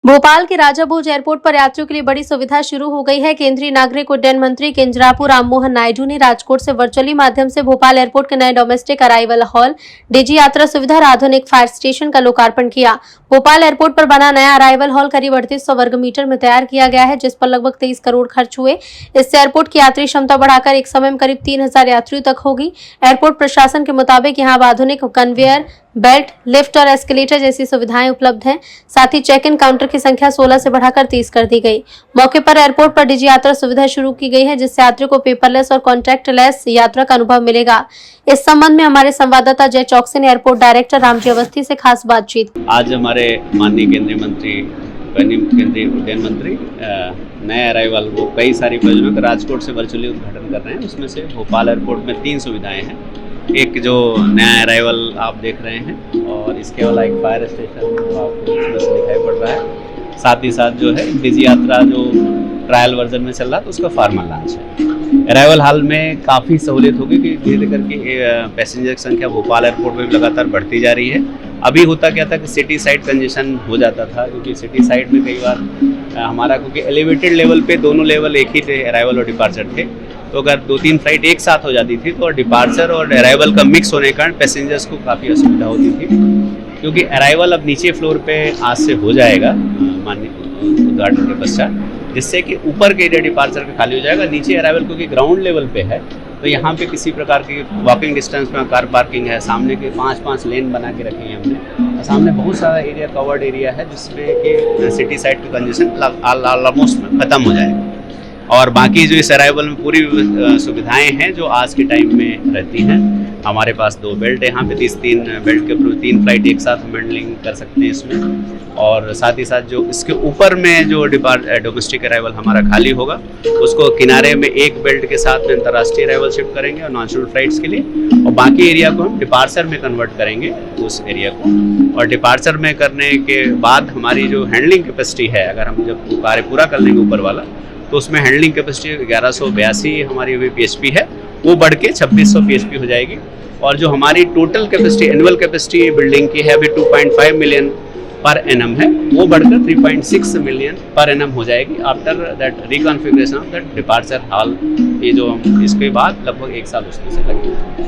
भोपाल के राजा भोज एयरपोर्ट पर यात्रियों के लिए बड़ी सुविधा शुरू हो गई है। केंद्रीय नागरिक उड्डयन मंत्री किंजरापू राममोहन नायडू ने राजकोट से वर्चुअली माध्यम से भोपाल एयरपोर्ट के नए डोमेस्टिक अराइवल हॉल, डिजी यात्रा सुविधा और आधुनिक फायर स्टेशन का लोकार्पण किया। भोपाल एयरपोर्ट पर बना नया अराइवल हॉल करीब 3800 वर्ग मीटर में तैयार किया गया है, जिस पर लगभग 23 करोड़ खर्च हुए। इससे एयरपोर्ट की यात्री क्षमता बढ़ाकर एक समय में करीब 3000 यात्रियों तक होगी। एयरपोर्ट प्रशासन के मुताबिक यहाँ अब आधुनिक कन्वेयर बेल्ट, लिफ्ट और एस्केलेटर जैसी सुविधाएं उपलब्ध हैं। साथ ही चेक इन काउंटर की संख्या 16 से बढ़ाकर 30 कर दी गई। मौके पर एयरपोर्ट पर डिजी यात्रा सुविधा शुरू की गई है, जिससे यात्रियों को पेपरलेस और कॉन्टैक्टलेस यात्रा का अनुभव मिलेगा। इस संबंध में हमारे संवाददाता जय चौकसी ने एयरपोर्ट डायरेक्टर रामजी अवस्थी से खास बातचीत। आज हमारे माननीय केंद्रीय मंत्री केंद्रीय उड्डयन मंत्री नए अराइवल वो कई सारी परियोजनाओं का राजकोट से वर्चुअली उद्घाटन कर रहे हैं। उसमें से भोपाल एयरपोर्ट में 3 सुविधाएं हैं। एक जो नया अराइवल आप देख रहे हैं और इसके अलावा एक फायर स्टेशन आपको इसमें से दिखाई पड़ रहा है। साथ ही साथ जो है डिजी यात्रा जो ट्रायल वर्जन में चल रहा है तो उसका फार्मल लॉन्च है। अराइवल हॉल में काफ़ी सहूलियत होगी कि धीरे धीरे करके पैसेंजर की संख्या भोपाल एयरपोर्ट में भी लगातार बढ़ती जा रही है। अभी होता क्या था कि सिटी साइड कंजेशन हो जाता था, क्योंकि सिटी साइड में कई बार हमारा क्योंकि एलिवेटेड लेवल पे दोनों लेवल एक ही थे, अराइवल और डिपार्चर थे, तो अगर 2-3 फ्लाइट एक साथ हो जाती थी तो डिपार्चर और अराइवल का मिक्स होने के कारण पैसेंजर्स को काफ़ी असुविधा होती थी। क्योंकि अराइवल अब नीचे फ्लोर पे आज से हो जाएगा माननीय उद्घाटन के पश्चात, जिससे कि ऊपर के एरिया डिपार्चर का खाली हो जाएगा। नीचे अराइवल क्योंकि ग्राउंड लेवल पे है तो यहाँ पे किसी प्रकार की वॉकिंग डिस्टेंस में कार पार्किंग है। सामने के 5-5 लेन बना के रखे हैं हमने। सामने बहुत सारा एरिया कवर्ड एरिया है, जिसमें कि सिटी साइड का कंजेशन ऑलमोस्ट खत्म हो जाएगा। और बाकी जो इस अराइवल में पूरी सुविधाएं हैं जो आज के टाइम में रहती हैं। हमारे पास 2 बेल्ट है यहाँ पे, 3 बेल्ट के थ्रू 3 फ्लाइट एक साथ हम हैंडलिंग कर सकते हैं इसमें। और साथ ही साथ जो इसके ऊपर में जो डोमेस्टिक अराइवल हमारा खाली होगा उसको किनारे में एक बेल्ट के साथ में अंतर्राष्ट्रीय अराइवल शिफ्ट करेंगे और नॉन शेड्यूल्ड फ्लाइट्स के लिए, और बाकी एरिया को हम डिपार्चर में कन्वर्ट करेंगे उस एरिया को। और डिपार्चर में करने के बाद हमारी जो हैंडलिंग कैपेसिटी है, अगर हम जब कार्य पूरा कर लेंगे ऊपर वाला, तो उसमें हैंडलिंग कैपेसिटी 1182 हमारी अभी PHP है, वो बढ़ के 2600 PHP हो जाएगी। और जो हमारी total capacity annual capacity building की है अभी 2.5 मिलियन पर एनम है, वो बढ़कर 3.6 मिलियन पर एनम हो जाएगी after that reconfiguration of that departure hall. ये जो इसके बाद लगभग 1 साल उसमें से लगेगा।